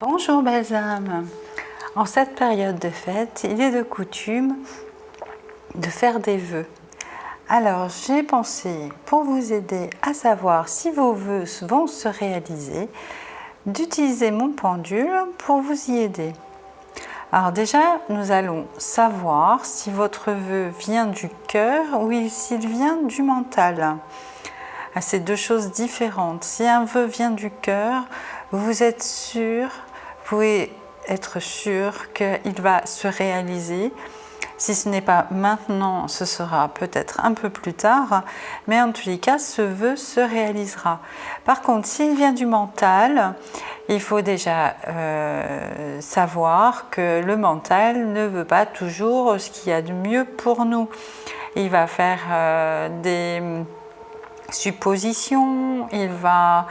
Bonjour belles âmes. En cette période de fête, il est de coutume de faire des vœux. Alors j'ai pensé, pour vous aider à savoir si vos vœux vont se réaliser, d'utiliser mon pendule pour vous y aider. Alors déjà, nous allons savoir si votre vœu vient du cœur ou s'il vient du mental. C'est deux choses différentes. Si un vœu vient du cœur, vous êtes sûr, vous pouvez être sûr qu'il va se réaliser. Si ce n'est pas maintenant, ce sera peut-être un peu plus tard, mais en tous les cas, ce vœu se réalisera. Par contre, s'il vient du mental, il faut déjà savoir que le mental ne veut pas toujours ce qu'il y a de mieux pour nous. Il va faire des suppositions, il va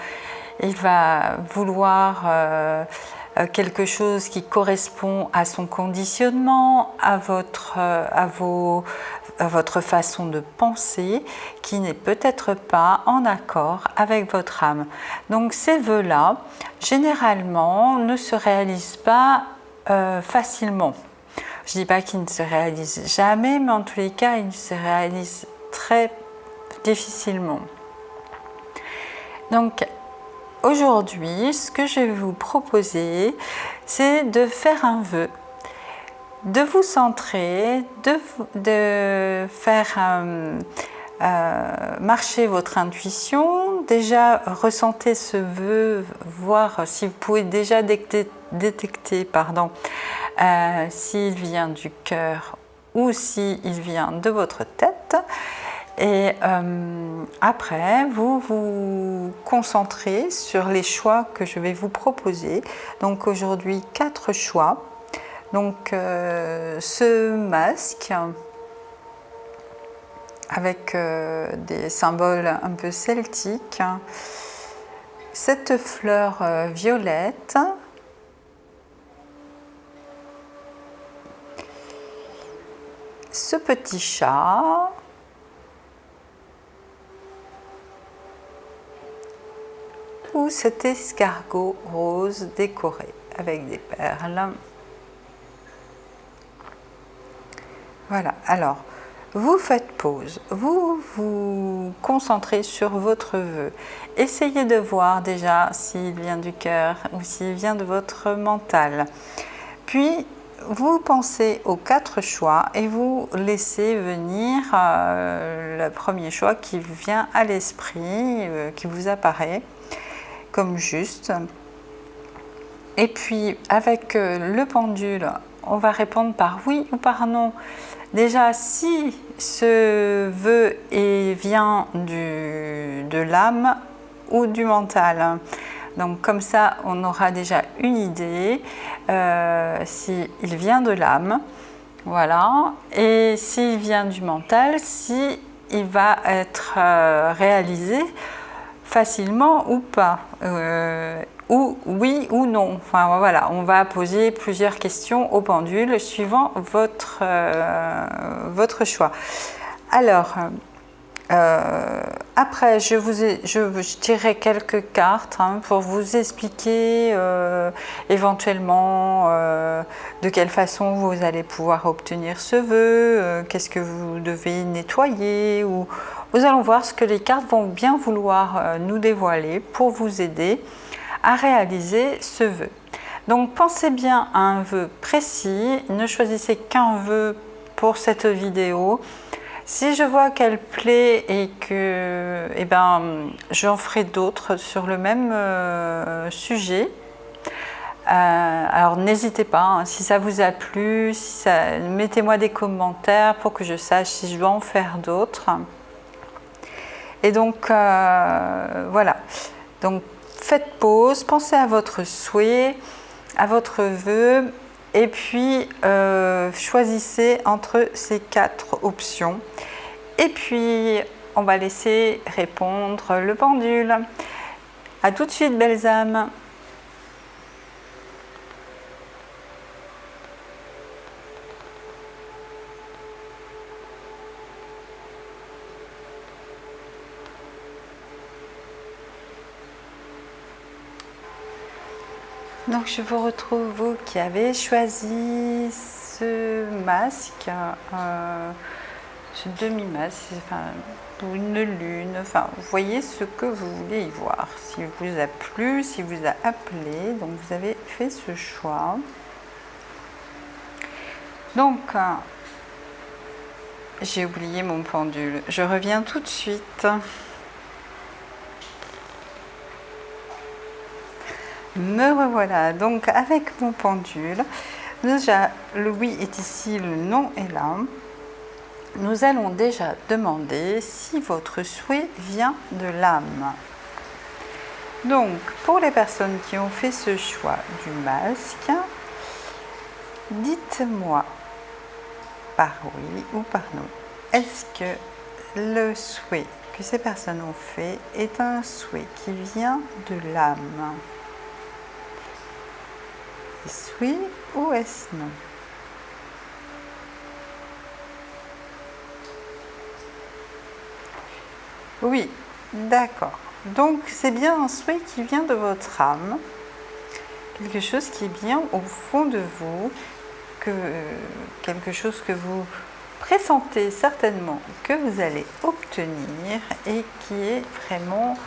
vouloir quelque chose qui correspond à son conditionnement, à votre façon de penser, qui n'est peut-être pas en accord avec votre âme. Donc ces vœux-là, généralement, ne se réalisent pas facilement. Je ne dis pas qu'ils ne se réalisent jamais, mais en tous les cas, ils se réalisent très difficilement. Donc aujourd'hui, ce que je vais vous proposer, c'est de faire un vœu, de vous centrer, de faire marcher votre intuition, déjà ressentez ce vœu, voir si vous pouvez déjà détecter s'il vient du cœur ou s'il vient de votre tête. Et après, vous vous concentrez sur les choix que je vais vous proposer. Donc aujourd'hui, 4 choix. Donc ce masque avec des symboles un peu celtiques, cette fleur violette, ce petit chat, ou cet escargot rose décoré avec des perles. Voilà, alors vous faites pause, vous vous concentrez sur votre vœu. Essayez de voir déjà s'il vient du cœur ou s'il vient de votre mental. Puis vous pensez aux 4 choix et vous laissez venir le premier choix qui vient à l'esprit, qui vous apparaît comme juste. Et puis avec le pendule, on va répondre par oui ou par non. Déjà, si ce vœu vient de l'âme ou du mental. Donc comme ça, on aura déjà une idée s'il vient de l'âme. Voilà. Et s'il vient du mental, si il va être réalisé facilement ou pas, ou oui ou non. Enfin voilà, on va poser plusieurs questions au pendule suivant votre choix. Alors après, je tirerai quelques cartes pour vous expliquer éventuellement de quelle façon vous allez pouvoir obtenir ce vœu, qu'est-ce que vous devez nettoyer, ou nous allons voir ce que les cartes vont bien vouloir nous dévoiler pour vous aider à réaliser ce vœu. Donc pensez bien à un vœu précis, ne choisissez qu'un vœu pour cette vidéo. Si je vois qu'elle plaît et que j'en ferai d'autres sur le même sujet, alors n'hésitez pas, si ça vous a plu, mettez-moi des commentaires pour que je sache si je dois en faire d'autres. Et donc voilà, donc faites pause, pensez à votre souhait, à votre vœu, et puis choisissez entre ces 4 options. Et puis on va laisser répondre le pendule. À tout de suite, belles âmes. Donc je vous retrouve, vous qui avez choisi ce masque, ce demi-masque, enfin, pour une lune, enfin, vous voyez ce que vous voulez y voir. S'il vous a plu, s'il vous a appelé, donc vous avez fait ce choix. Donc, j'ai oublié mon pendule. Je reviens tout de suite. Me revoilà. Donc, avec mon pendule, déjà, le oui est ici, le non est là. Nous allons déjà demander si votre souhait vient de l'âme. Donc, pour les personnes qui ont fait ce choix du masque, dites-moi par oui ou par non. Est-ce que le souhait que ces personnes ont fait est un souhait qui vient de l'âme? Est-ce oui ou est-ce non? Oui, d'accord. Donc c'est bien un souhait qui vient de votre âme, quelque chose qui est bien au fond de vous, quelque chose que vous pressentez certainement que vous allez obtenir et qui est vraiment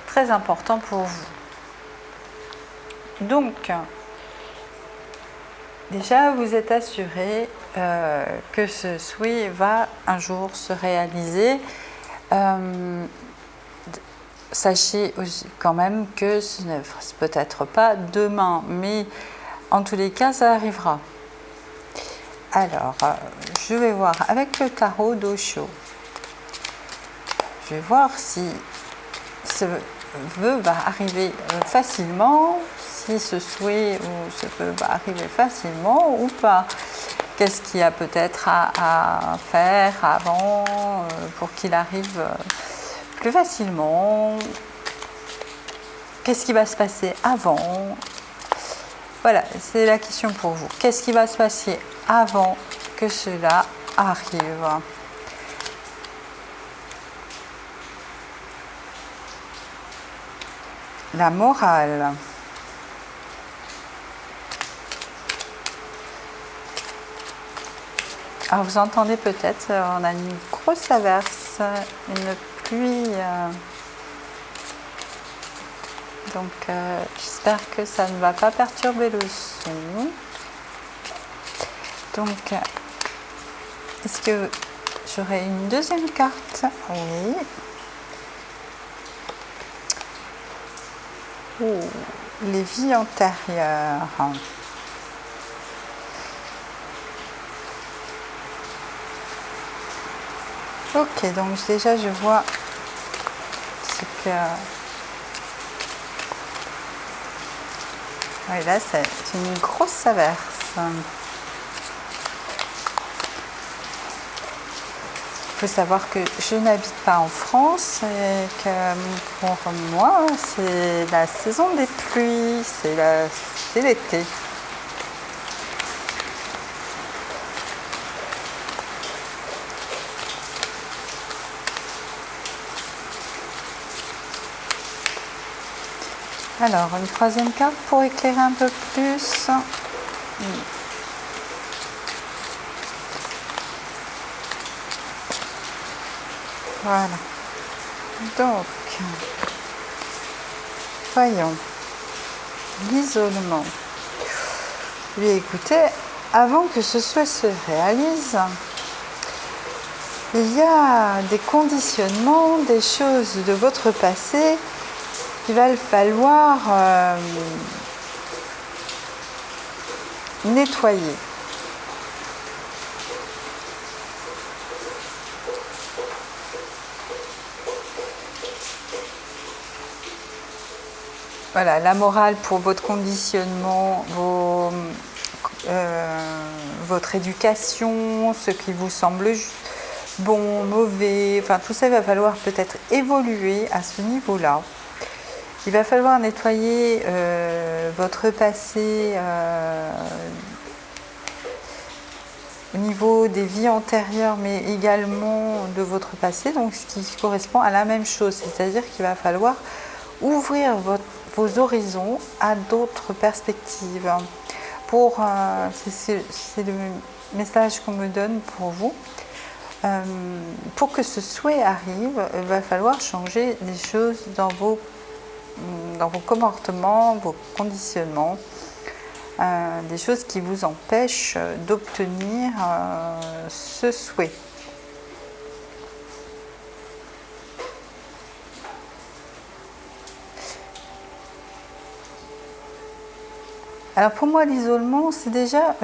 très important pour vous. Donc, déjà, vous êtes assuré que ce souhait va un jour se réaliser. Sachez aussi quand même que ce n'est peut-être pas demain, mais en tous les cas, ça arrivera. Alors, je vais voir avec le tarot d'Osho. Je vais voir si ce vœu va arriver facilement, si ce souhait ou ce vœu va arriver facilement ou pas. Qu'est-ce qu'il y a peut-être à faire avant pour qu'il arrive plus facilement? Qu'est-ce qui va se passer avant? Voilà, c'est la question pour vous. Qu'est-ce qui va se passer avant que cela arrive? La morale. Alors vous entendez peut-être, on a une grosse averse, une pluie. Donc j'espère que ça ne va pas perturber le son. Donc est-ce que j'aurai une deuxième carte? Oui. Oh, les vies antérieures. Ok, donc déjà je vois ce que... Oui, là c'est une grosse averse. Il faut savoir que je n'habite pas en France et que pour moi c'est la saison des pluies, c'est l'été. Alors, une troisième carte pour éclairer un peu plus. Voilà. Donc, voyons. L'isolement. Oui, écoutez, avant que ce souhait se réalise, il y a des conditionnements, des choses de votre passé qu'il va falloir nettoyer. Voilà, la morale pour votre conditionnement, votre éducation, ce qui vous semble bon, mauvais, enfin tout ça, il va falloir peut-être évoluer à ce niveau-là. Il va falloir nettoyer votre passé au niveau des vies antérieures, mais également de votre passé, donc ce qui correspond à la même chose, c'est-à-dire qu'il va falloir ouvrir vos horizons à d'autres perspectives. C'est le message qu'on me donne pour vous. Pour que ce souhait arrive, il va falloir changer des choses dans vos comportements, vos conditionnements, des choses qui vous empêchent d'obtenir ce souhait. Alors pour moi, l'isolement, c'est déjà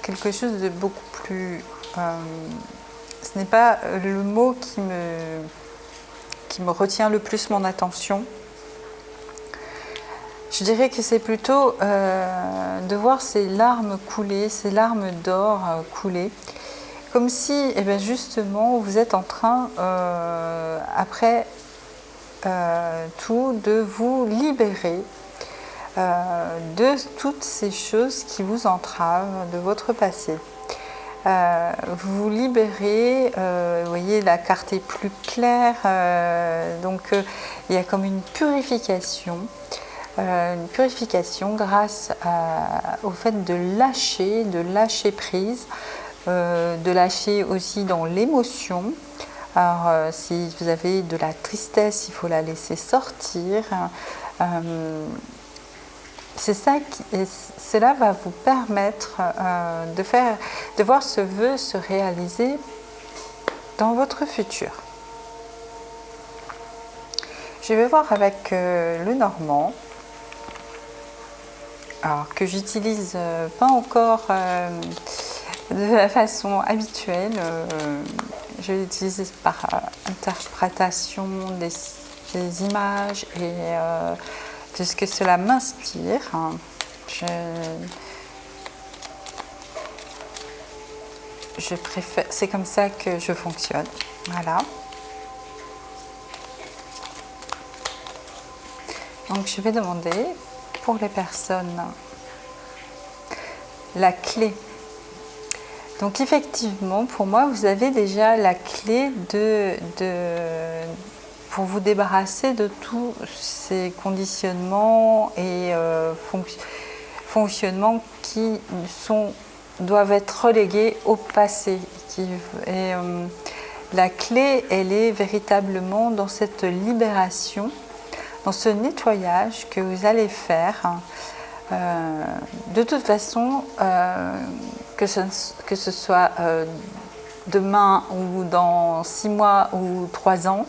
quelque chose de beaucoup plus... ce n'est pas le mot qui me retient le plus mon attention. Je dirais que c'est plutôt de voir ces larmes couler, ces larmes d'or couler, comme si eh bien, justement vous êtes en train, après tout, de vous libérer de toutes ces choses qui vous entravent de votre passé. Vous vous libérez, vous voyez la carte est plus claire, donc il y a comme une purification grâce au fait de lâcher prise, de lâcher aussi dans l'émotion. Alors si vous avez de la tristesse, il faut la laisser sortir. Cela va vous permettre de voir ce vœu se réaliser dans votre futur. Je vais voir avec le normand, alors que j'utilise pas encore de la façon habituelle. Je l'utilise par interprétation des images et de ce que cela m'inspire. Je préfère, c'est comme ça que je fonctionne. Voilà. Donc je vais demander pour les personnes la clé. Donc effectivement, pour moi, vous avez déjà la clé pour vous débarrasser de tous ces conditionnements et fonctionnements qui doivent être relégués au passé. La clé, elle est véritablement dans cette libération, dans ce nettoyage que vous allez faire. De toute façon, que ce soit demain ou dans 6 mois ou 3 ans,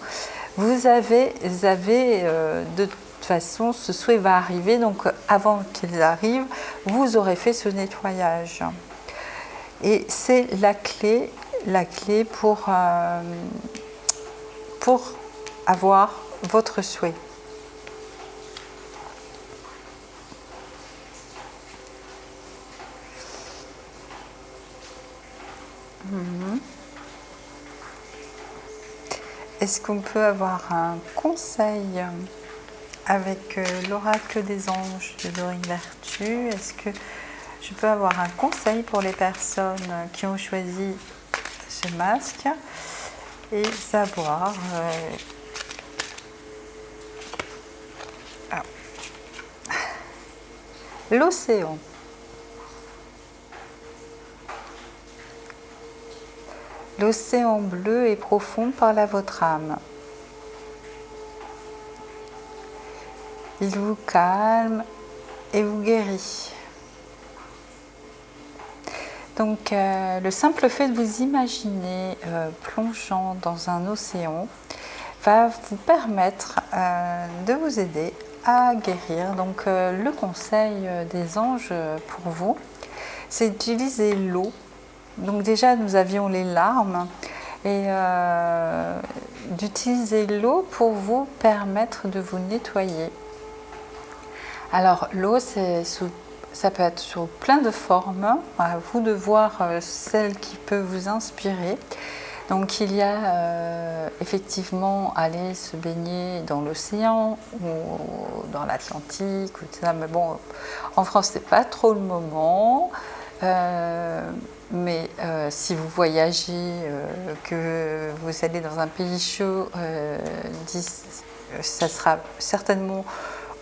vous avez de toute façon, ce souhait va arriver, donc avant qu'il arrive, vous aurez fait ce nettoyage. Et c'est la clé pour avoir votre souhait. Est-ce qu'on peut avoir un conseil avec l'oracle des anges de Dorine Vertu? Est-ce que je peux avoir un conseil pour les personnes qui ont choisi ce masque et savoir l'océan. L'océan bleu et profond parle à votre âme. Il vous calme et vous guérit. Donc le simple fait de vous imaginer plongeant dans un océan va vous permettre de vous aider à guérir. Donc le conseil des anges pour vous, c'est d'utiliser l'eau. Donc déjà, nous avions les larmes et d'utiliser l'eau pour vous permettre de vous nettoyer. Alors l'eau, ça peut être sous plein de formes, à vous de voir celle qui peut vous inspirer. Donc il y a effectivement aller se baigner dans l'océan ou dans l'Atlantique, mais bon, en France c'est pas trop le moment. Mais si vous voyagez, que vous allez dans un pays chaud, ça sera certainement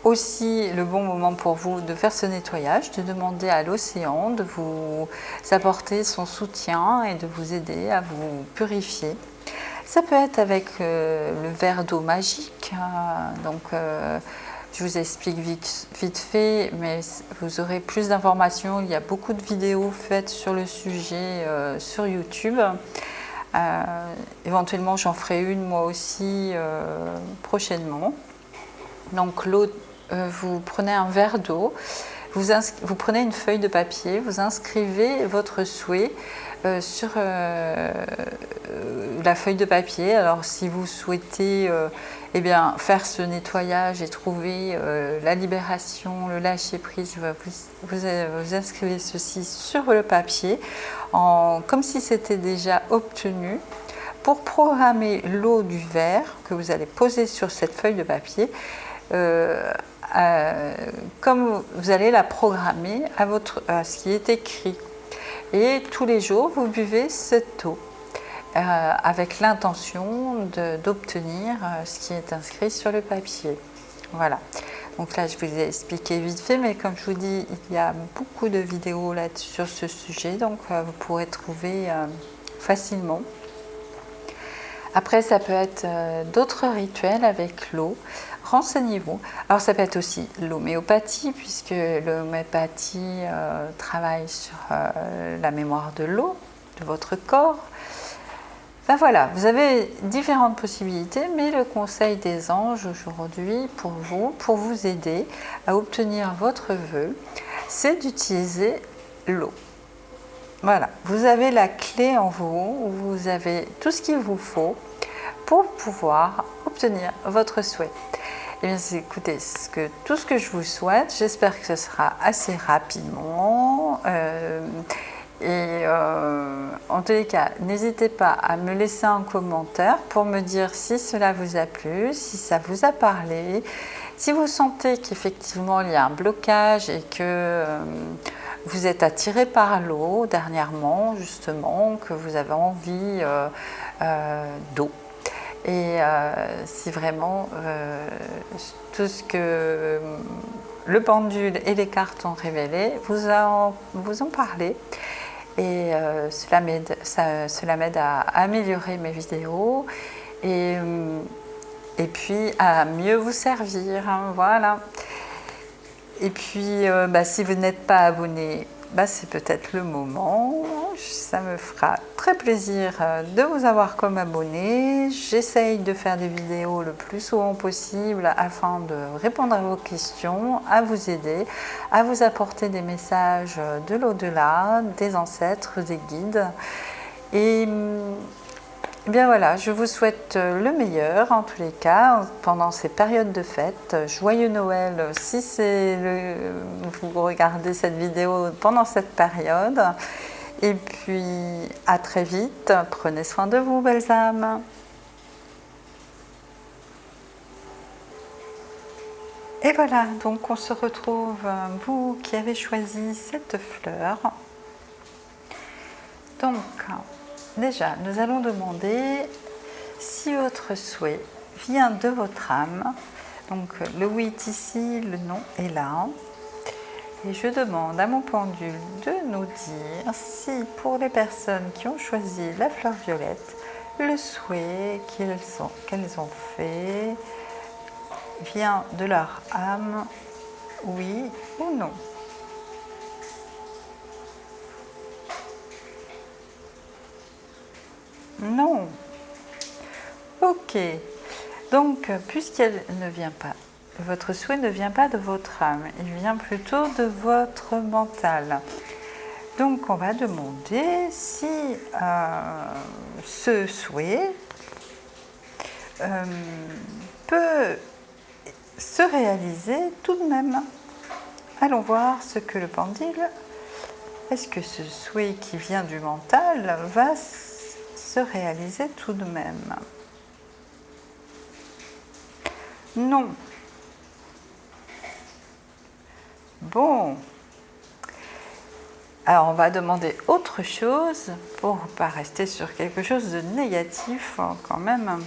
aussi le bon moment pour vous de faire ce nettoyage, de demander à l'océan de vous apporter son soutien et de vous aider à vous purifier. Ça peut être avec le verre d'eau magique, donc je vous explique vite fait, mais vous aurez plus d'informations. Il y a beaucoup de vidéos faites sur le sujet sur YouTube. Éventuellement, j'en ferai une moi aussi prochainement. Donc l'eau, vous prenez un verre d'eau, vous prenez une feuille de papier, vous inscrivez votre souhait sur la feuille de papier. Alors si vous souhaitez eh bien, faire ce nettoyage et trouver la libération, le lâcher prise, vous inscrivez ceci sur le papier comme si c'était déjà obtenu. Pour programmer l'eau du verre que vous allez poser sur cette feuille de papier, comme vous allez la programmer à ce qui est écrit. Et tous les jours, vous buvez cette eau avec l'intention d'obtenir ce qui est inscrit sur le papier. Voilà. Donc là, je vous ai expliqué vite fait, mais comme je vous dis, il y a beaucoup de vidéos là sur ce sujet, donc vous pourrez trouver facilement. Après, ça peut être d'autres rituels avec l'eau. Renseignez-vous. Alors, ça peut être aussi l'homéopathie, puisque l'homéopathie travaille sur la mémoire de l'eau, de votre corps. Ben voilà, vous avez différentes possibilités, mais le conseil des anges aujourd'hui pour vous aider à obtenir votre vœu, c'est d'utiliser l'eau. Voilà, vous avez la clé en vous, vous avez tout ce qu'il vous faut pour pouvoir obtenir votre souhait. Eh bien, écoutez, tout ce que je vous souhaite, j'espère que ce sera assez rapidement. En tous les cas, n'hésitez pas à me laisser un commentaire pour me dire si cela vous a plu, si ça vous a parlé, si vous sentez qu'effectivement il y a un blocage et que vous êtes attiré par l'eau dernièrement, justement, que vous avez envie d'eau. Et si vraiment tout ce que le pendule et les cartes ont révélé, vous en parlez. Et cela m'aide à améliorer mes vidéos et puis à mieux vous servir. Hein, voilà. Et puis, si vous n'êtes pas abonné, c'est peut-être le moment. Ça me fera très plaisir de vous avoir comme abonné. J'essaye de faire des vidéos le plus souvent possible afin de répondre à vos questions, à vous aider, à vous apporter des messages de l'au-delà, des ancêtres, des guides. Et bien voilà, je vous souhaite le meilleur en tous les cas pendant ces périodes de fête. Joyeux Noël si vous regardez cette vidéo pendant cette période. Et puis à très vite, prenez soin de vous, belles âmes. Et voilà, donc on se retrouve, vous qui avez choisi cette fleur. Donc, déjà, nous allons demander si votre souhait vient de votre âme. Donc, le oui est ici, le non est là. Et je demande à mon pendule de nous dire si, pour les personnes qui ont choisi la fleur violette, le souhait qu'elles ont fait vient de leur âme, oui ou non. Non. Ok. Donc, puisqu'elle ne vient pas, votre souhait ne vient pas de votre âme, il vient plutôt de votre mental. Donc, on va demander si ce souhait peut se réaliser tout de même. Allons voir ce que le pendule. Est-ce que ce souhait qui vient du mental va se réaliser tout de même? Non. Bon. Alors on va demander autre chose pour ne pas rester sur quelque chose de négatif quand même.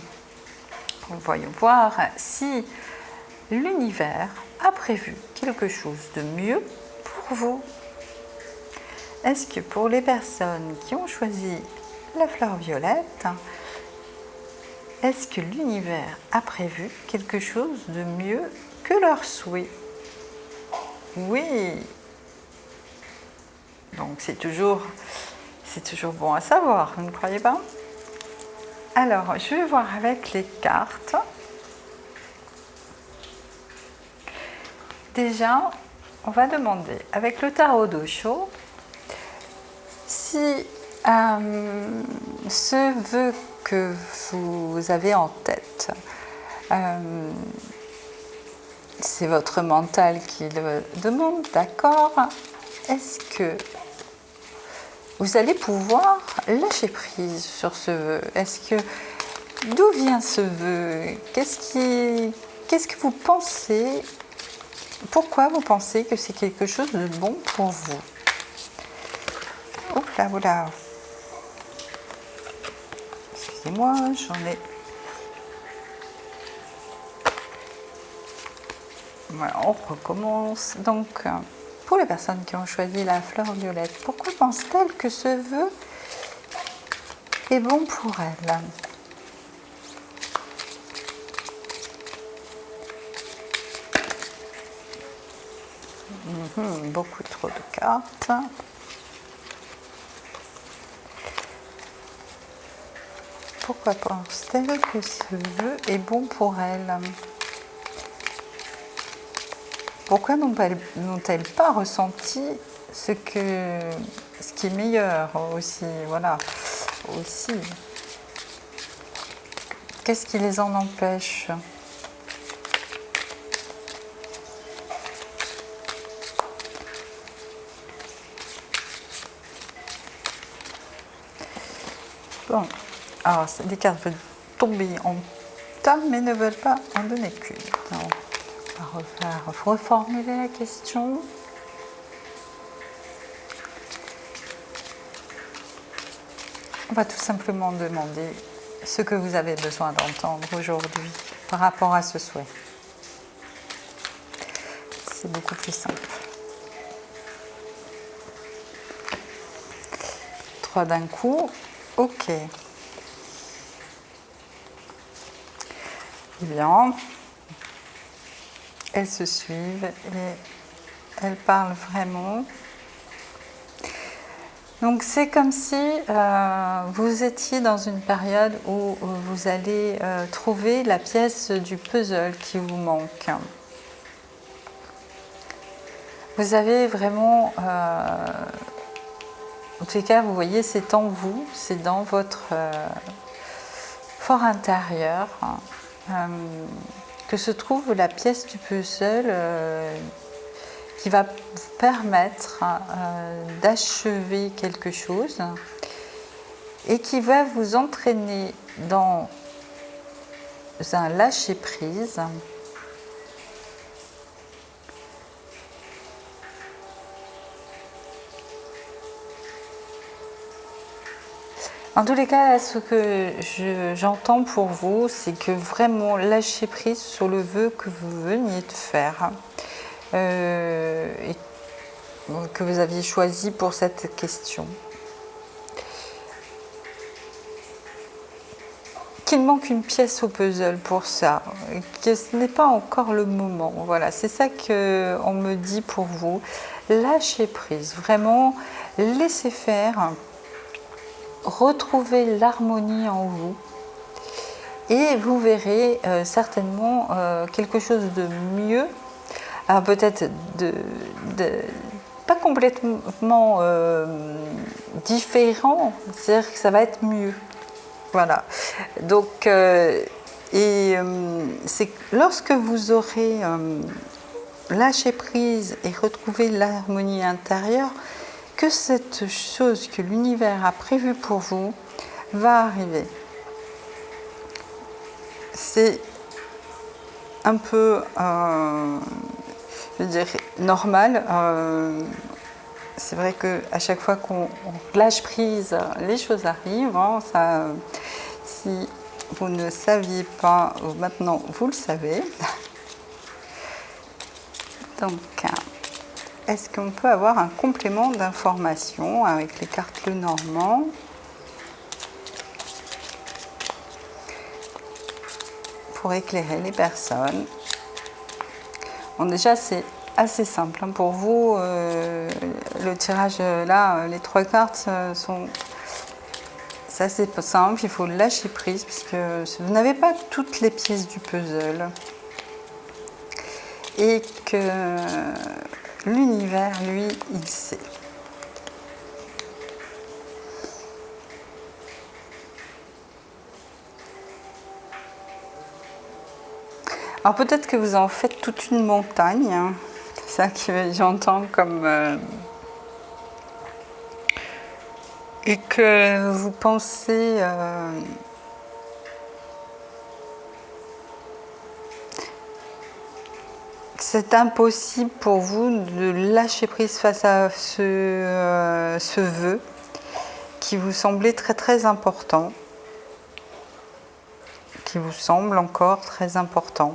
Voyons voir si l'univers a prévu quelque chose de mieux pour vous. Est-ce que pour les personnes qui ont choisi la fleur violette, est-ce que l'univers a prévu quelque chose de mieux que leur souhait? Oui. Donc c'est toujours bon à savoir, vous ne croyez pas? Alors, je vais voir avec les cartes. Déjà, on va demander avec le tarot d'Osho si ce vœu que vous avez en tête, c'est votre mental qui le demande, d'accord? Est-ce que vous allez pouvoir lâcher prise sur ce vœu? D'où vient ce vœu? Qu'est-ce que vous pensez? Pourquoi vous pensez que c'est quelque chose de bon pour vous? Oups là, voilà. Excusez-moi, j'en ai. Voilà, on recommence. Donc, pour les personnes qui ont choisi la fleur violette, pourquoi pensent-elles que ce vœu est bon pour elles? Beaucoup trop de cartes. Pourquoi pense-t-elle que ce vœu est bon pour elles? Pourquoi n'ont-elles pas ressenti ce qui est meilleur aussi? Voilà, aussi. Qu'est-ce qui les en empêche? Bon, alors les cartes veulent tomber en tas mais ne veulent pas en donner qu'une. On va reformuler la question. On va tout simplement demander ce que vous avez besoin d'entendre aujourd'hui par rapport à ce souhait. C'est beaucoup plus simple. 3 d'un coup. Ok. Eh bien, elles se suivent et elles parlent vraiment. Donc c'est comme si vous étiez dans une période où vous allez trouver la pièce du puzzle qui vous manque. Vous avez vraiment, en tout cas vous voyez c'est en vous, c'est dans votre fort intérieur que se trouve la pièce du puzzle qui va vous permettre d'achever quelque chose et qui va vous entraîner dans un lâcher-prise en tous les cas, ce que j'entends pour vous, c'est que vraiment lâcher prise sur le vœu que vous veniez de faire et que vous aviez choisi pour cette question. Qu'il manque une pièce au puzzle pour ça, que ce n'est pas encore le moment. Voilà, c'est ça qu'on me dit pour vous. Lâchez prise, vraiment laissez faire. Retrouvez l'harmonie en vous et vous verrez certainement quelque chose de mieux, alors peut-être pas complètement différent, c'est-à-dire que ça va être mieux. Voilà. Donc, c'est lorsque vous aurez lâché prise et retrouvé l'harmonie intérieure, que cette chose que l'univers a prévue pour vous va arriver. C'est un peu, je dirais, normal. C'est vrai qu'à chaque fois qu'on lâche prise, les choses arrivent. Hein, si vous ne saviez pas, maintenant vous le savez. Donc, est-ce qu'on peut avoir un complément d'information avec les cartes Lenormand pour éclairer les personnes? Bon, déjà, c'est assez simple. Pour vous, le tirage là, les 3 cartes sont... C'est assez simple, il faut lâcher prise puisque vous n'avez pas toutes les pièces du puzzle. Et que l'univers, lui, il sait. Alors peut-être que vous en faites toute une montagne, hein. C'est ça que j'entends comme... et que vous pensez... c'est impossible pour vous de lâcher prise face à ce vœu qui vous semblait très très important, qui vous semble encore très important.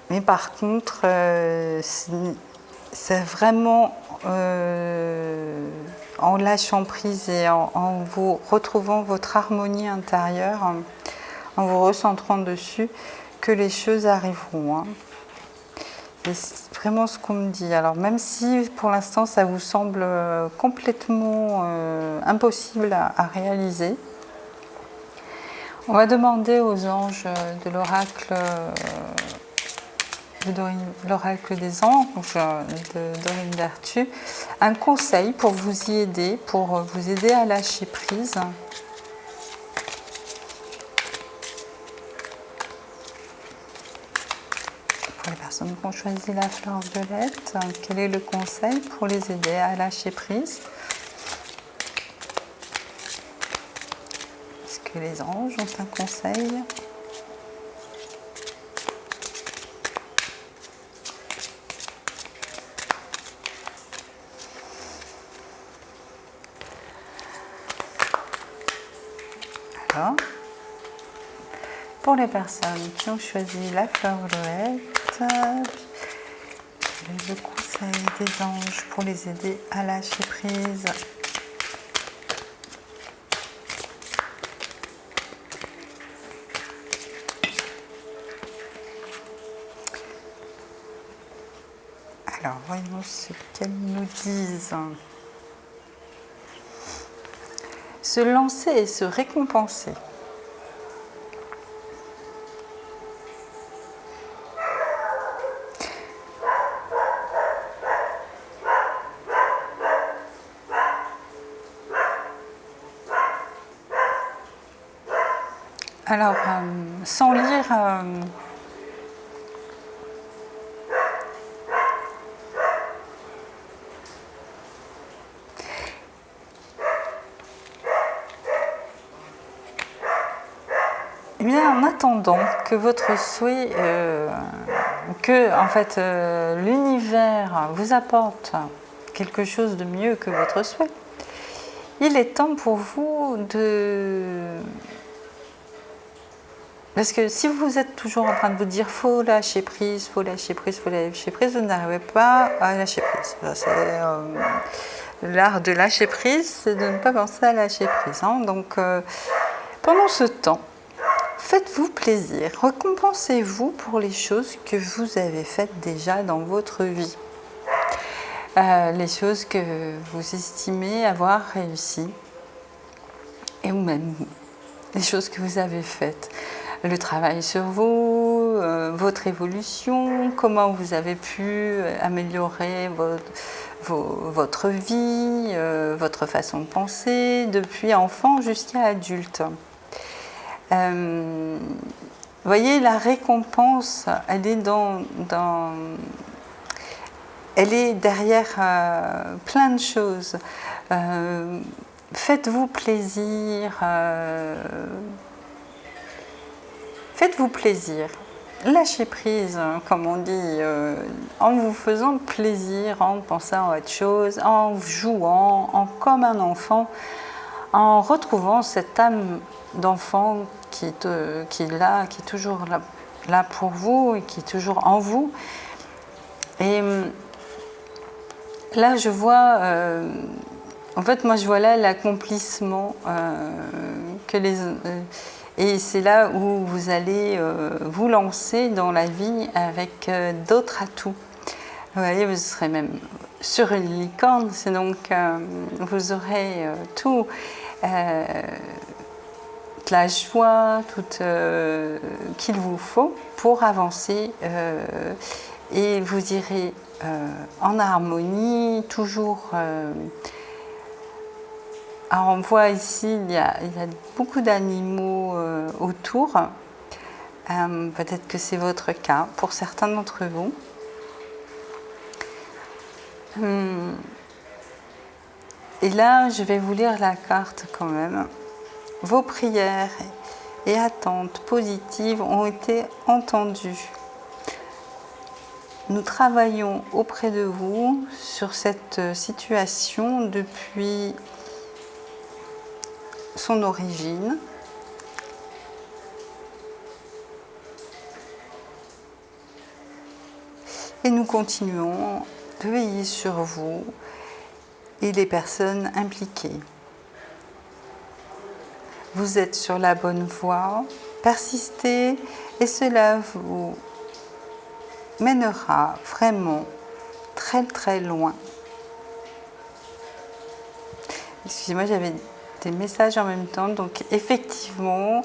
Mais par contre, c'est vraiment en lâchant prise et en vous retrouvant votre harmonie intérieure, en vous recentrant dessus, que les choses arriveront. Hein. C'est vraiment ce qu'on me dit. Alors même si pour l'instant ça vous semble complètement impossible à réaliser, on va demander aux anges de l'oracle l'oracle des anges de Dorine Vertu, un conseil pour vous y aider, pour vous aider à lâcher prise. Pour les personnes qui ont choisi la fleur violette, quel est le conseil pour les aider à lâcher prise? Est-ce que les anges ont un conseil? Pour les personnes qui ont choisi la fleur violette, le conseil des anges pour les aider à lâcher prise. Alors, voyons ce qu'elles nous disent. Se lancer et se récompenser. Alors, sans lire... Eh bien, en attendant que votre souhait, que en fait l'univers vous apporte quelque chose de mieux que votre souhait, il est temps pour vous de... Parce que si vous êtes toujours en train de vous dire faut lâcher prise, faut lâcher prise, faut lâcher prise, vous n'arrivez pas à lâcher prise. C'est l'art de lâcher prise, c'est de ne pas penser à lâcher prise. Hein. Donc pendant ce temps, faites-vous plaisir, récompensez-vous pour les choses que vous avez faites déjà dans votre vie. Les choses que vous estimez avoir réussi, et ou même les choses que vous avez faites. Le travail sur vous, votre évolution, comment vous avez pu améliorer votre vie, votre façon de penser, depuis enfant jusqu'à adulte. Vous voyez, la récompense, elle est elle est derrière plein de choses. Faites-vous plaisir. Faites-vous plaisir. lâcher prise, comme on dit, en vous faisant plaisir, en pensant à autre chose, en jouant, comme un enfant, en retrouvant cette âme d'enfant qui est là, qui est toujours là pour vous et qui est toujours en vous. Et là, je vois, en fait, moi, je vois là l'accomplissement et c'est là où vous allez vous lancer dans la vie avec d'autres atouts. Vous voyez, vous serez même sur une licorne, c'est donc vous aurez tout, toute la joie, qu'il vous faut pour avancer et vous irez en harmonie, toujours. Alors on voit ici, il y a beaucoup d'animaux autour. Peut-être que c'est votre cas pour certains d'entre vous. Et là, je vais vous lire la carte quand même. Vos prières et attentes positives ont été entendues. Nous travaillons auprès de vous sur cette situation depuis son origine. Et nous continuons de veiller sur vous et les personnes impliquées. Vous êtes sur la bonne voie, persistez et cela vous mènera vraiment très très loin. Excusez-moi, j'avais des messages en même temps, donc effectivement,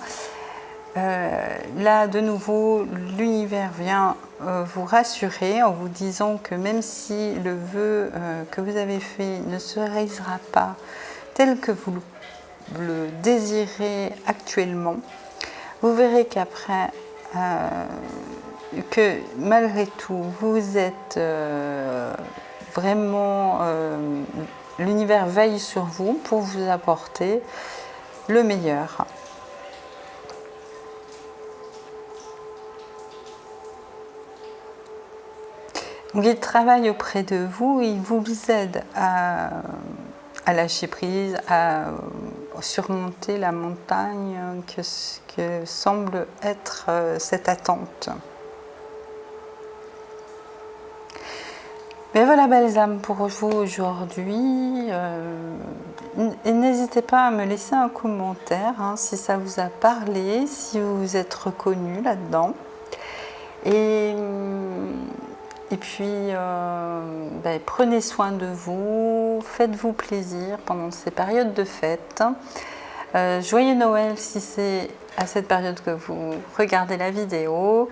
là de nouveau, l'univers vient vous rassurer en vous disant que même si le vœu que vous avez fait ne se réalisera pas tel que vous le désirez actuellement, vous verrez qu'après, que malgré tout, vous êtes vraiment, l'univers veille sur vous pour vous apporter le meilleur. Donc il travaille auprès de vous, il vous aide à lâcher prise, à surmonter la montagne que semble être cette attente. Mais voilà, belles âmes, pour vous aujourd'hui. Et n'hésitez pas à me laisser un commentaire si ça vous a parlé, si vous vous êtes reconnu là-dedans. Et puis, prenez soin de vous, faites-vous plaisir pendant ces périodes de fête. Joyeux Noël si c'est à cette période que vous regardez la vidéo.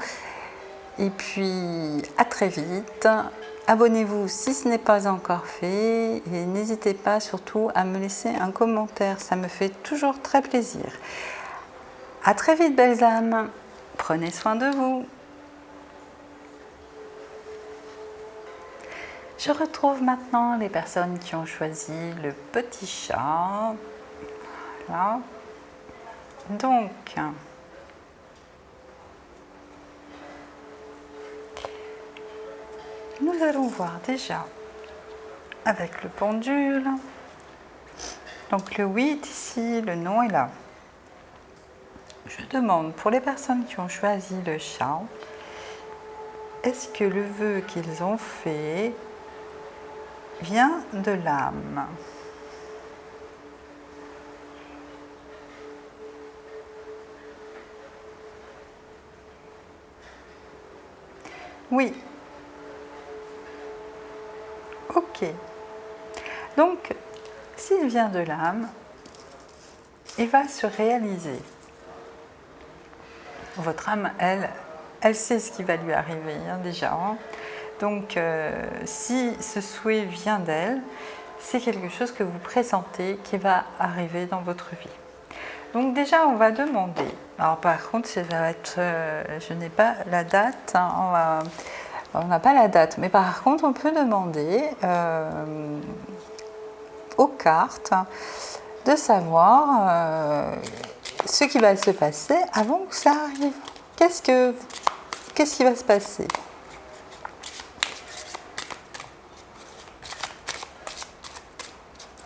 Et puis, à très vite. Abonnez-vous si ce n'est pas encore fait. Et n'hésitez pas surtout à me laisser un commentaire, ça me fait toujours très plaisir. À très vite, belles âmes. Prenez soin de vous. Je retrouve maintenant les personnes qui ont choisi le petit chat. Voilà. Donc, nous allons voir déjà avec le pendule. Donc le oui est ici, le non est là. Je demande pour les personnes qui ont choisi le chat, est-ce que le vœu qu'ils ont fait vient de l'âme? Oui. Ok. Donc, s'il vient de l'âme, il va se réaliser. Votre âme, elle sait ce qui va lui arriver déjà. Donc, si ce souhait vient d'elle, c'est quelque chose que vous pressentez qui va arriver dans votre vie. Donc déjà, on va demander. Alors par contre, ça va être, je n'ai pas la date. On n'a pas la date, mais par contre, on peut demander aux cartes de savoir ce qui va se passer avant que ça arrive. Qu'est-ce que qu'est-ce qui va se passer?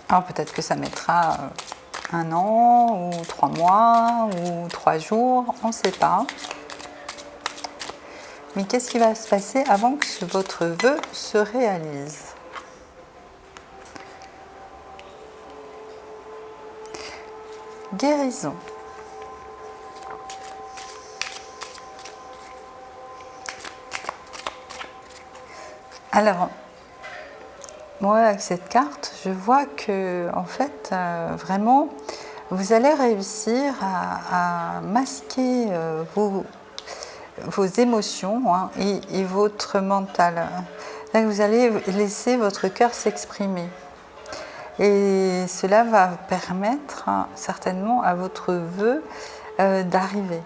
Alors peut-être que ça mettra 1 an, ou 3 mois, ou 3 jours, on ne sait pas. Mais qu'est-ce qui va se passer avant que votre vœu se réalise? Guérison. Alors, moi avec cette carte, je vois que en fait, vraiment, vous allez réussir à masquer vos émotions, hein, et votre mental. Là, vous allez laisser votre cœur s'exprimer. Et cela va permettre, hein, certainement à votre vœu d'arriver.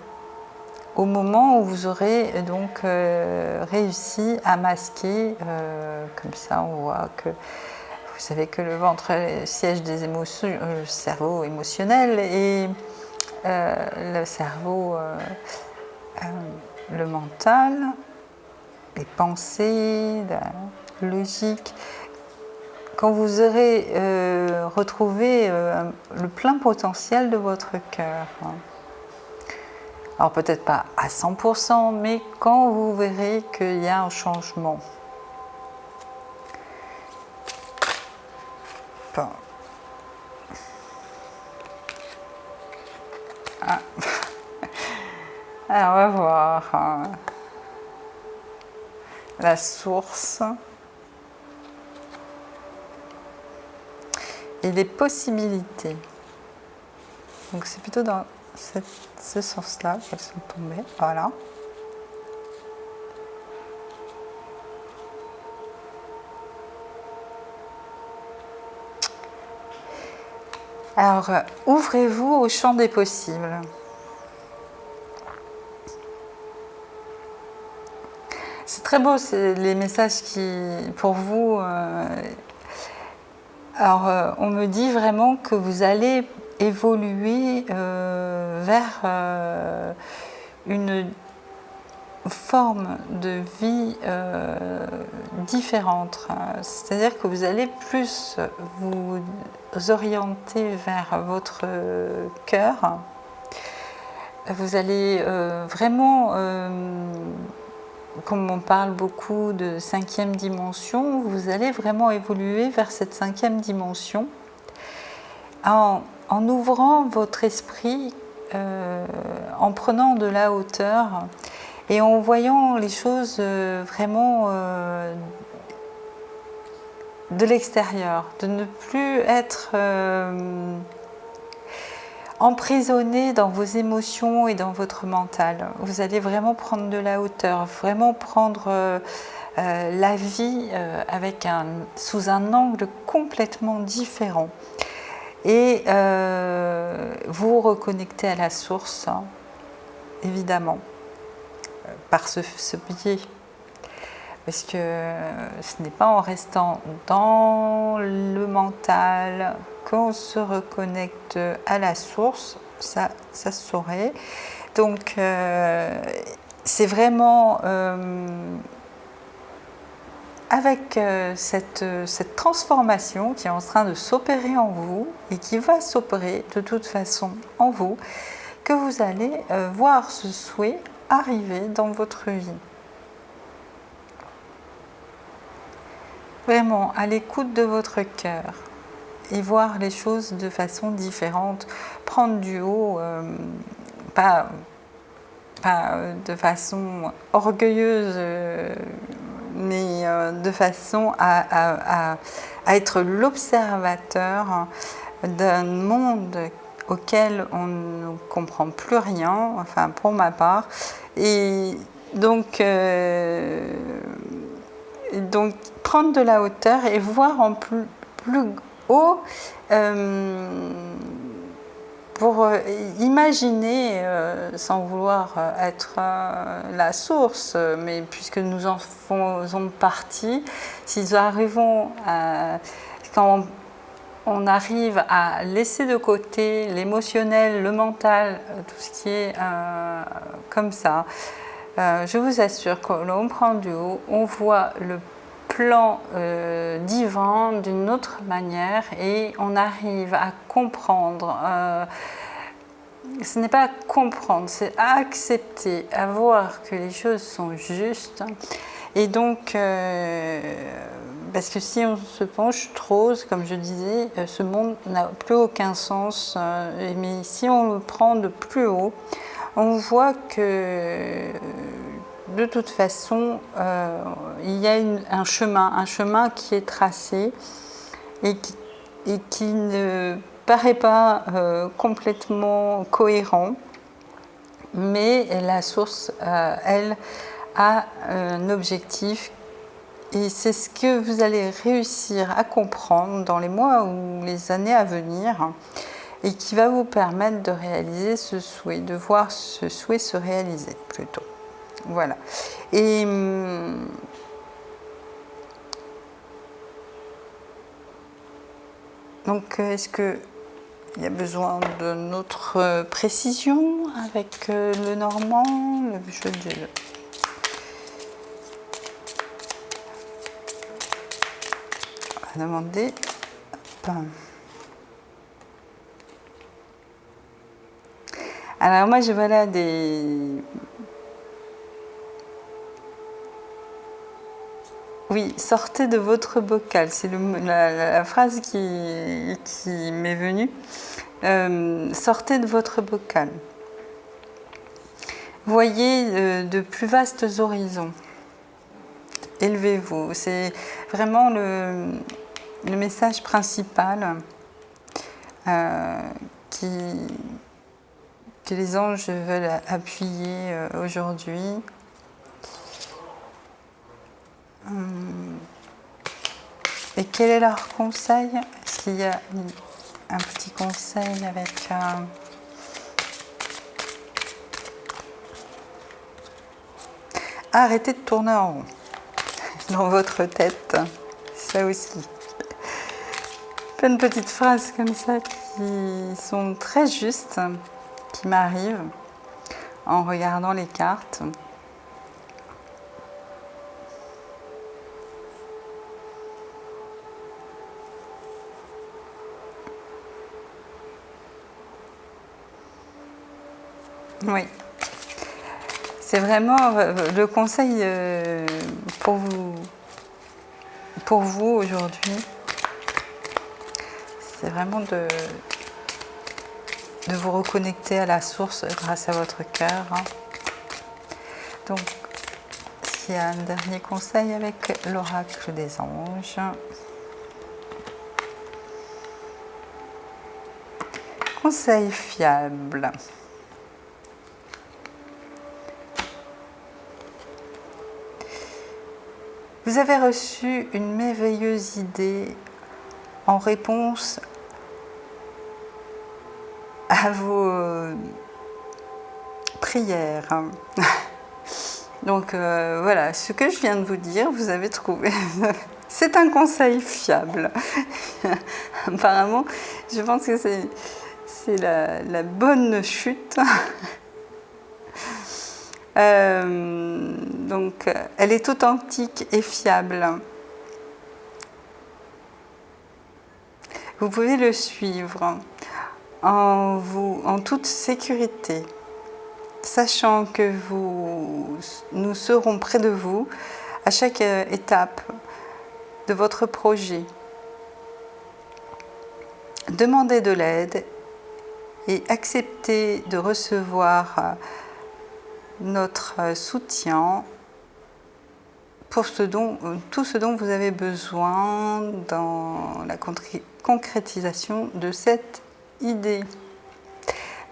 Au moment où vous aurez donc réussi à masquer, comme ça on voit que vous savez que le ventre est le siège des émotions, le cerveau émotionnel, et le cerveau, le mental, les pensées, la logique. Quand vous aurez retrouvé le plein potentiel de votre cœur, hein. Alors peut-être pas à 100%, mais quand vous verrez qu'il y a un changement. Bon. Ah. Alors on va voir, hein, la source et les possibilités. Donc c'est plutôt dans ce sens-là qu'elles sont tombées. Voilà. Alors, ouvrez-vous au champ des possibles. C'est très beau, c'est les messages qui, pour vous, alors on me dit vraiment que vous allez évoluer vers une forme de vie différente. C'est-à-dire que vous allez plus vous orienter vers votre cœur. Vous allez vraiment, comme on parle beaucoup de 5e dimension, vous allez vraiment évoluer vers cette 5e dimension en ouvrant votre esprit, en prenant de la hauteur et en voyant les choses vraiment de l'extérieur, de ne plus être emprisonné dans vos émotions et dans votre mental. Vous allez vraiment prendre de la hauteur, vraiment prendre la vie sous un angle complètement différent. Et vous reconnecter à la source, hein, évidemment, par ce biais. Parce que ce n'est pas en restant dans le mental qu'on se reconnecte à la source, ça se saurait. Donc c'est vraiment avec cette transformation qui est en train de s'opérer en vous et qui va s'opérer de toute façon en vous, que vous allez voir ce souhait arriver dans votre vie. Vraiment à l'écoute de votre cœur et voir les choses de façon différente, prendre du haut, pas de façon orgueilleuse, mais de façon à être l'observateur d'un monde auquel on ne comprend plus rien, enfin pour ma part, et donc prendre de la hauteur et voir en plus haut pour imaginer, sans vouloir être la source, mais puisque nous en faisons partie, si nous arrivons quand on arrive à laisser de côté l'émotionnel, le mental, tout ce qui est comme ça, Je vous assure que l'on prend du haut, on voit le plan divin d'une autre manière et on arrive à comprendre. Ce n'est pas comprendre, c'est accepter, à voir que les choses sont justes. Et donc, parce que si on se penche trop, comme je disais, ce monde n'a plus aucun sens. Mais si on le prend de plus haut, on voit que de toute façon, il y a un chemin qui est tracé et qui ne paraît pas complètement cohérent, mais la source, elle, a un objectif et c'est ce que vous allez réussir à comprendre dans les mois ou les années à venir et qui va vous permettre de réaliser ce souhait, de voir ce souhait se réaliser plutôt. Voilà. Et donc, est-ce qu'il y a besoin d'une autre précision avec le normand, le jeu de... On va demander... Alors moi, je vois là des... Oui, sortez de votre bocal, c'est la phrase qui m'est venue. Sortez de votre bocal. Voyez de plus vastes horizons. Élevez-vous. C'est vraiment le message principal que les anges veulent appuyer aujourd'hui. Et quel est leur conseil? Est-ce qu'il y a un petit conseil avec... Arrêtez de tourner en rond dans votre tête, ça aussi. Plein de petites phrases comme ça qui sont très justes, qui m'arrivent en regardant les cartes. Oui, c'est vraiment le conseil pour vous aujourd'hui. C'est vraiment de vous reconnecter à la source grâce à votre cœur. Donc, il y a un dernier conseil avec l'oracle des anges. Conseil fiable. Vous avez reçu une merveilleuse idée en réponse à vos prières. Donc voilà, ce que je viens de vous dire, vous avez trouvé. C'est un conseil fiable. Apparemment, je pense que c'est la bonne chute. Donc, elle est authentique et fiable. Vous pouvez le suivre en toute sécurité, sachant que nous serons près de vous à chaque étape de votre projet. Demandez de l'aide et acceptez de recevoir notre soutien pour tout ce dont vous avez besoin dans la concrétisation de cette idée.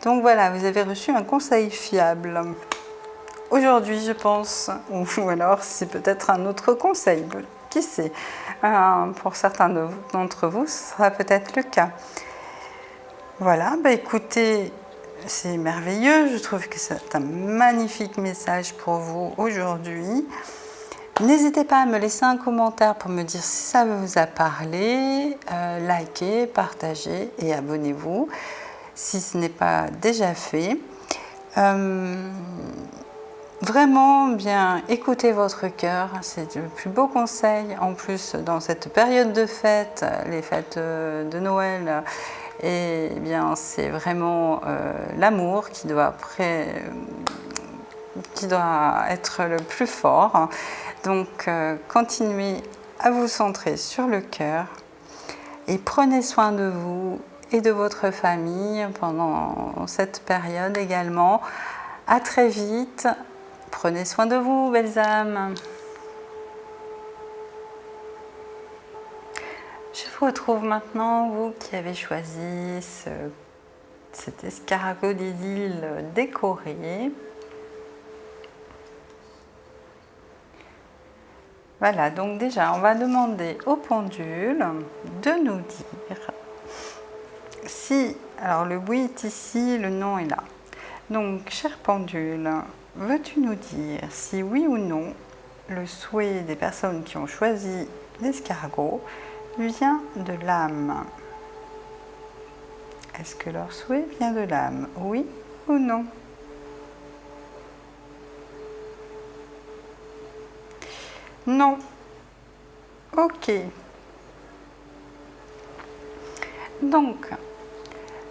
Donc voilà, vous avez reçu un conseil fiable. Aujourd'hui, je pense, ou alors c'est peut-être un autre conseil, qui sait. Pour certains d'entre vous, ce sera peut-être le cas. Voilà, écoutez, c'est merveilleux, je trouve que c'est un magnifique message pour vous aujourd'hui. N'hésitez pas à me laisser un commentaire pour me dire si ça vous a parlé, likez, partagez et abonnez-vous si ce n'est pas déjà fait. vraiment bien écouter votre cœur. C'est le plus beau conseil. En plus, dans cette période de fête, les fêtes de Noël, et bien c'est vraiment l'amour qui doit être le plus fort. Donc continuez à vous centrer sur le cœur et prenez soin de vous et de votre famille pendant cette période également. À très vite. Prenez soin de vous, belles âmes. Je vous retrouve maintenant, vous qui avez choisi cet escargot des îles décoré. Voilà, donc déjà, on va demander au pendule de nous dire si, alors le oui est ici, le non est là. Donc, cher pendule, veux-tu nous dire si oui ou non le souhait des personnes qui ont choisi l'escargot vient de l'âme? Est-ce que leur souhait vient de l'âme? Oui ou non? Non. Ok. Donc,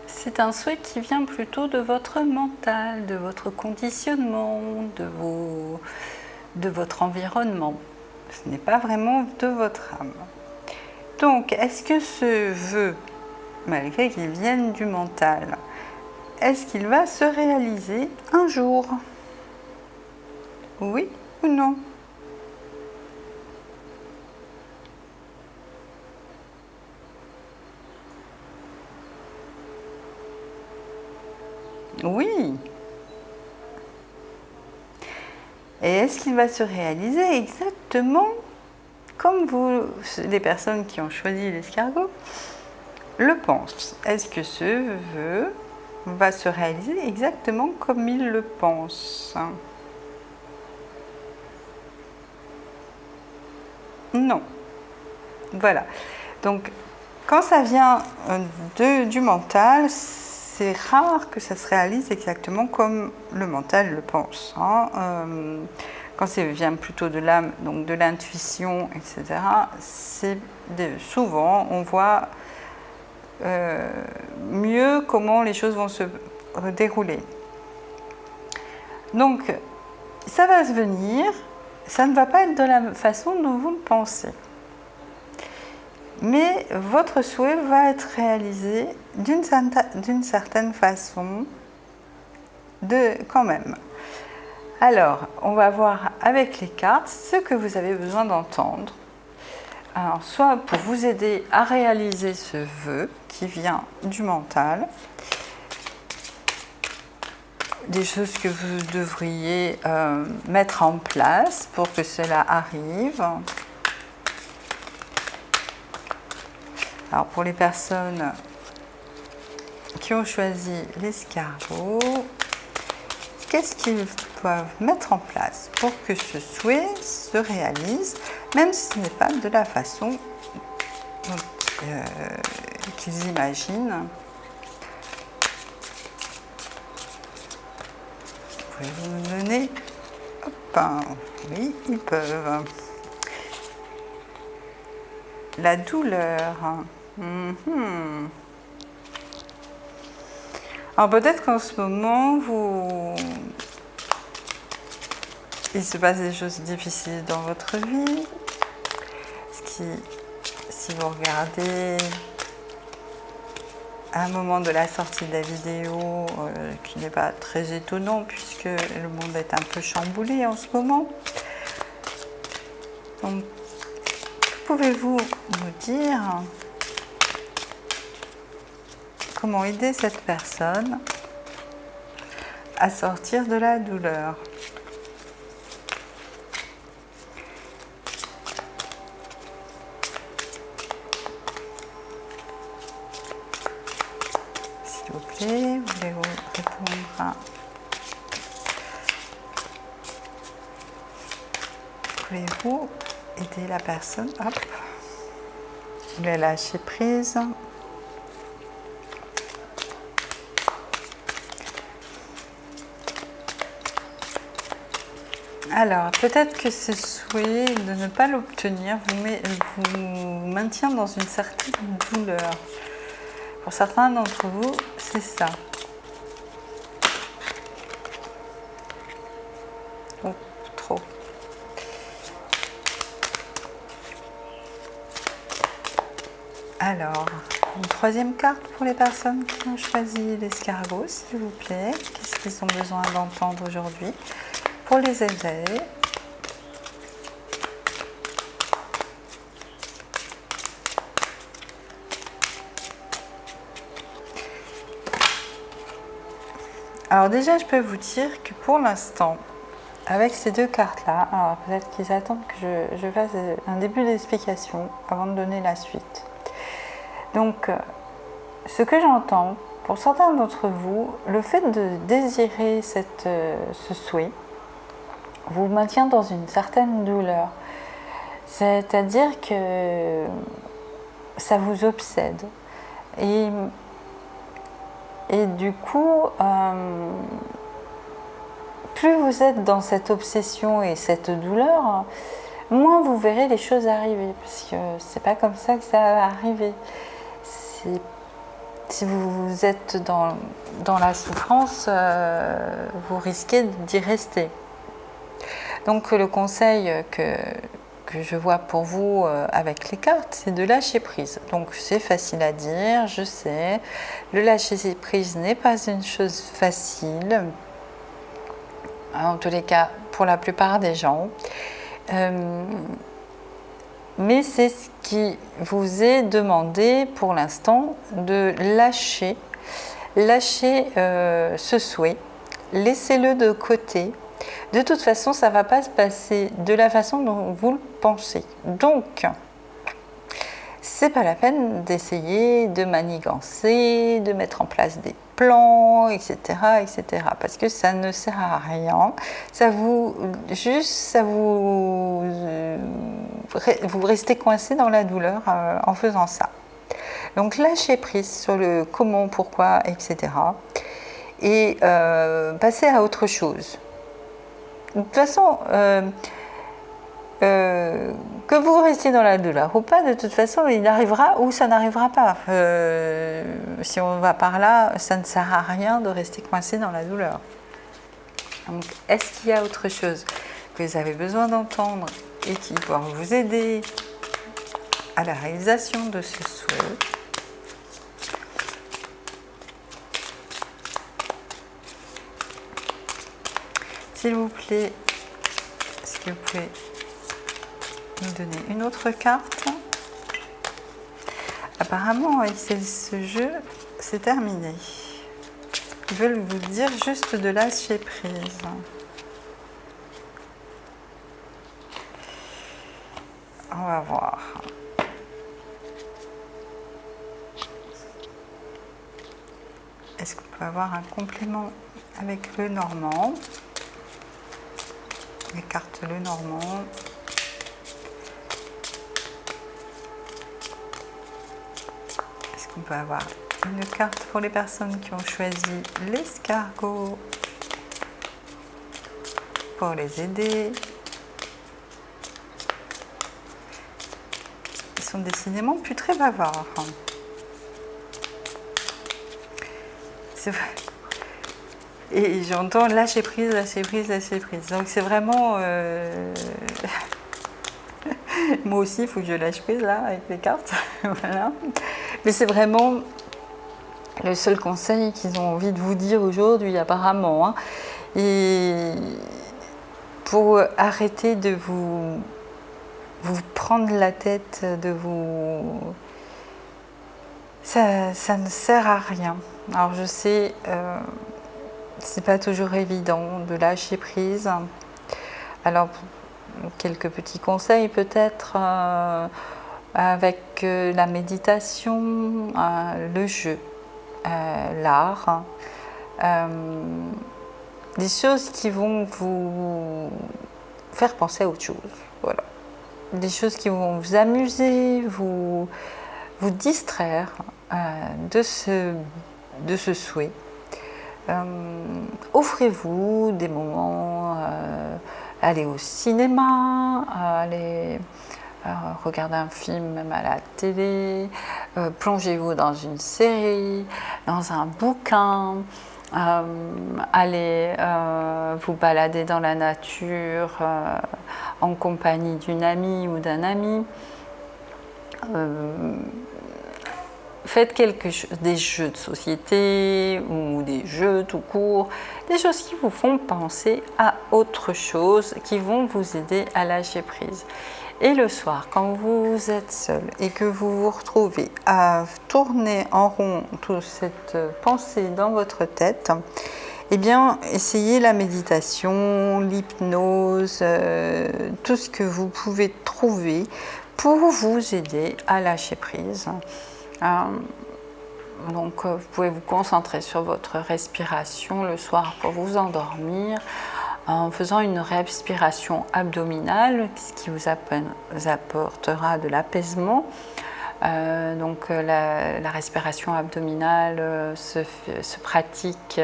c'est un souhait qui vient plutôt de votre mental, de votre conditionnement, de votre environnement. Ce n'est pas vraiment de votre âme. Donc, est-ce que ce vœu, malgré qu'il vienne du mental, est-ce qu'il va se réaliser un jour? Oui ou non? Oui. Et est-ce qu'il va se réaliser exactement comme vous, les personnes qui ont choisi l'escargot, le pensent? Est-ce que ce vœu va se réaliser exactement comme ils le pensent? Non. Voilà. Donc, quand ça vient du mental, c'est rare que ça se réalise exactement comme le mental le pense. Quand ça vient plutôt de l'âme, donc de l'intuition, etc., souvent on voit mieux comment les choses vont se dérouler. Donc, ça va se venir, ça ne va pas être de la façon dont vous le pensez. Mais votre souhait va être réalisé d'une certaine façon, quand même. Alors, on va voir avec les cartes ce que vous avez besoin d'entendre. Alors, soit pour vous aider à réaliser ce vœu qui vient du mental, des choses que vous devriez mettre en place pour que cela arrive. Alors pour les personnes qui ont choisi l'escargot, qu'est-ce qu'ils doivent mettre en place pour que ce souhait se réalise, même si ce n'est pas de la façon qu'ils imaginent? Pouvez-vous me donner? Oui, ils peuvent. La douleur. Alors peut-être qu'en ce moment, il se passe des choses difficiles dans votre vie. Si vous regardez à un moment de la sortie de la vidéo, qui n'est pas très étonnant puisque le monde est un peu chamboulé en ce moment. Donc, pouvez-vous nous dire comment aider cette personne à sortir de la douleur? S'il vous plaît, voulez-vous répondre à... Pouvez-vous aider la personne? Hop. Vous voulez lâcher prise. Alors, peut-être que ce souhait de ne pas l'obtenir vous maintient dans une certaine douleur. Pour certains d'entre vous, c'est ça. Oh, trop. Alors, une troisième carte pour les personnes qui ont choisi l'escargot, s'il vous plaît. Qu'est-ce qu'ils ont besoin d'entendre aujourd'hui pour les aider? Alors déjà, je peux vous dire que pour l'instant, avec ces deux cartes-là, alors peut-être qu'ils attendent que je fasse un début d'explication avant de donner la suite. Donc, ce que j'entends, pour certains d'entre vous, le fait de désirer ce souhait vous maintient dans une certaine douleur. C'est-à-dire que ça vous obsède. Et du coup, plus vous êtes dans cette obsession et cette douleur, moins vous verrez les choses arriver. Parce que c'est pas comme ça que ça va arriver. Si vous êtes dans la souffrance, vous risquez d'y rester. Donc le conseil que je vois pour vous avec les cartes, c'est de lâcher prise. Donc c'est facile à dire, je sais. Le lâcher prise n'est pas une chose facile, en tous les cas pour la plupart des gens. Mais c'est ce qui vous est demandé pour l'instant, de lâcher ce souhait, laissez-le de côté. De toute façon, ça ne va pas se passer de la façon dont vous le pensez. Donc, c'est pas la peine d'essayer de manigancer, de mettre en place des plans, etc., etc., parce que ça ne sert à rien. Vous restez coincé dans la douleur en faisant ça. Donc, lâchez prise sur le comment, pourquoi, etc., et passez à autre chose. De toute façon, que vous restiez dans la douleur ou pas, de toute façon, il arrivera ou ça n'arrivera pas. Si on va par là, ça ne sert à rien de rester coincé dans la douleur. Donc, est-ce qu'il y a autre chose que vous avez besoin d'entendre et qui pourra vous aider à la réalisation de ce souhait? S'il vous plaît, est-ce que vous pouvez nous donner une autre carte? Apparemment, avec ce jeu, c'est terminé. Ils veulent vous dire juste de lâcher prise. On va voir. Est-ce qu'on peut avoir un complément avec le Normand? Les cartes le Normand. Est-ce qu'on peut avoir une carte pour les personnes qui ont choisi l'escargot pour les aider? Ils sont décidément plus très bavards. C'est vrai. Et j'entends lâcher prise, lâcher prise, lâcher prise. Donc c'est vraiment... Moi aussi, il faut que je lâche prise là, avec les cartes. Voilà. Mais c'est vraiment le seul conseil qu'ils ont envie de vous dire aujourd'hui, apparemment. Hein. Et pour arrêter de vous prendre la tête, ça ne sert à rien. Alors je sais... c'est pas toujours évident de lâcher prise. Alors, quelques petits conseils peut-être avec la méditation, le jeu, l'art, des choses qui vont vous faire penser à autre chose. Voilà. Des choses qui vont vous amuser, vous distraire de ce souhait. Offrez-vous des moments aller au cinéma, aller regarder un film même à la télé, plongez-vous dans une série, dans un bouquin, allez vous balader dans la nature en compagnie d'une amie ou d'un ami. Faites des jeux de société ou des jeux tout court, des choses qui vous font penser à autre chose, qui vont vous aider à lâcher prise. Et le soir, quand vous êtes seul et que vous vous retrouvez à tourner en rond toute cette pensée dans votre tête, eh bien, essayez la méditation, l'hypnose, tout ce que vous pouvez trouver pour vous aider à lâcher prise. Donc, vous pouvez vous concentrer sur votre respiration le soir pour vous endormir en faisant une respiration abdominale, ce qui vous apportera de l'apaisement. Donc, la respiration abdominale se pratique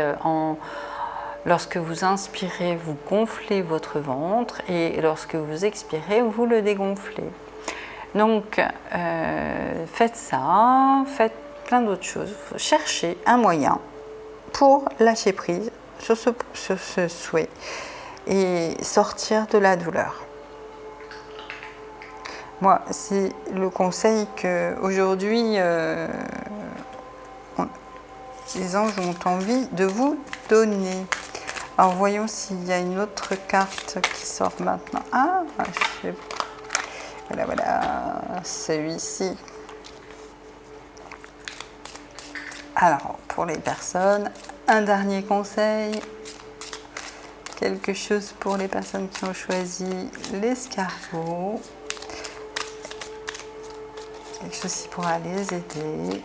lorsque vous inspirez, vous gonflez votre ventre et lorsque vous expirez, vous le dégonflez. Donc, faites ça, faites plein d'autres choses. Cherchez un moyen pour lâcher prise sur ce souhait et sortir de la douleur. Moi, c'est le conseil qu'aujourd'hui, les anges ont envie de vous donner. Alors, voyons s'il y a une autre carte qui sort maintenant. Ah, je sais pas. Voilà, celui-ci. Alors, pour les personnes, un dernier conseil. Quelque chose pour les personnes qui ont choisi l'escargot. Quelque chose qui pourra les aider.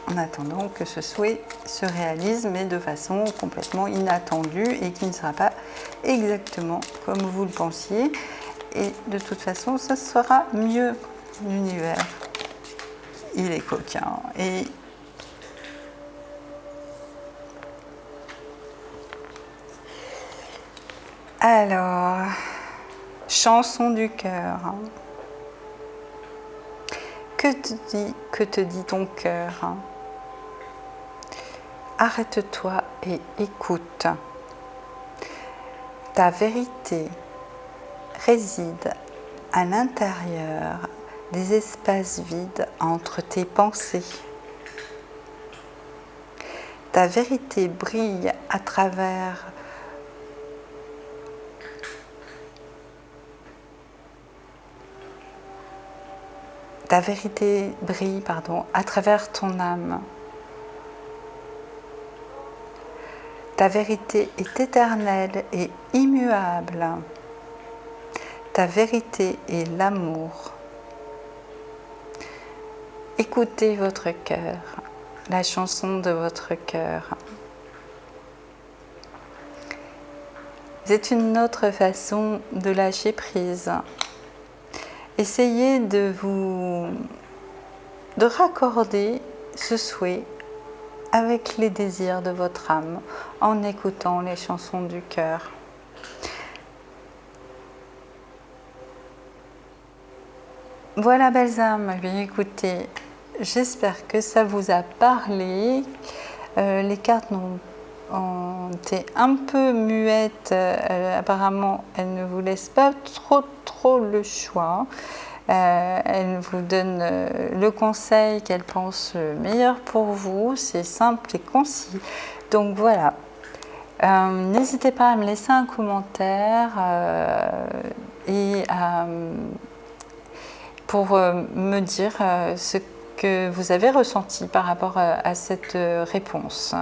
En attendant que ce souhait se réalise, mais de façon complètement inattendue et qui ne sera pas exactement comme vous le pensiez. Et de toute façon, ça sera mieux. L'univers, il est coquin. Et alors, chanson du cœur. Que te dit ton cœur? Arrête-toi et écoute. Ta vérité réside à l'intérieur des espaces vides entre tes pensées. Ta vérité brille à travers à travers ton âme. Ta vérité est éternelle et immuable. Ta vérité est l'amour. Écoutez votre cœur, la chanson de votre cœur. C'est une autre façon de lâcher prise. Essayez de raccorder ce souhait avec les désirs de votre âme en écoutant les chansons du cœur. Voilà, belles âmes, bien écoutez, j'espère que ça vous a parlé. Les cartes ont été un peu muettes, apparemment elles ne vous laissent pas trop le choix. Elles vous donnent le conseil qu'elles pensent meilleur pour vous, c'est simple et concis. Donc voilà, n'hésitez pas à me laisser un commentaire et pour me dire ce que vous avez ressenti par rapport à cette réponse.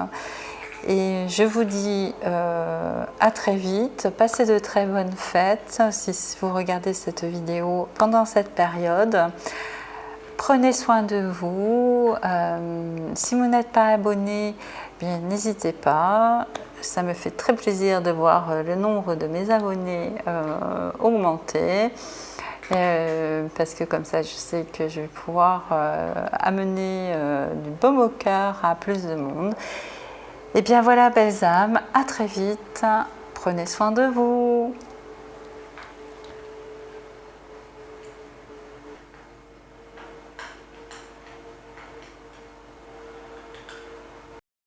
Et je vous dis à très vite, passez de très bonnes fêtes si vous regardez cette vidéo pendant cette période. Prenez soin de vous. Si vous n'êtes pas abonné, bien n'hésitez pas. Ça me fait très plaisir de voir le nombre de mes abonnés augmenter. Parce que comme ça, je sais que je vais pouvoir amener du baume au cœur à plus de monde. Et bien voilà, belles âmes, à très vite. Prenez soin de vous.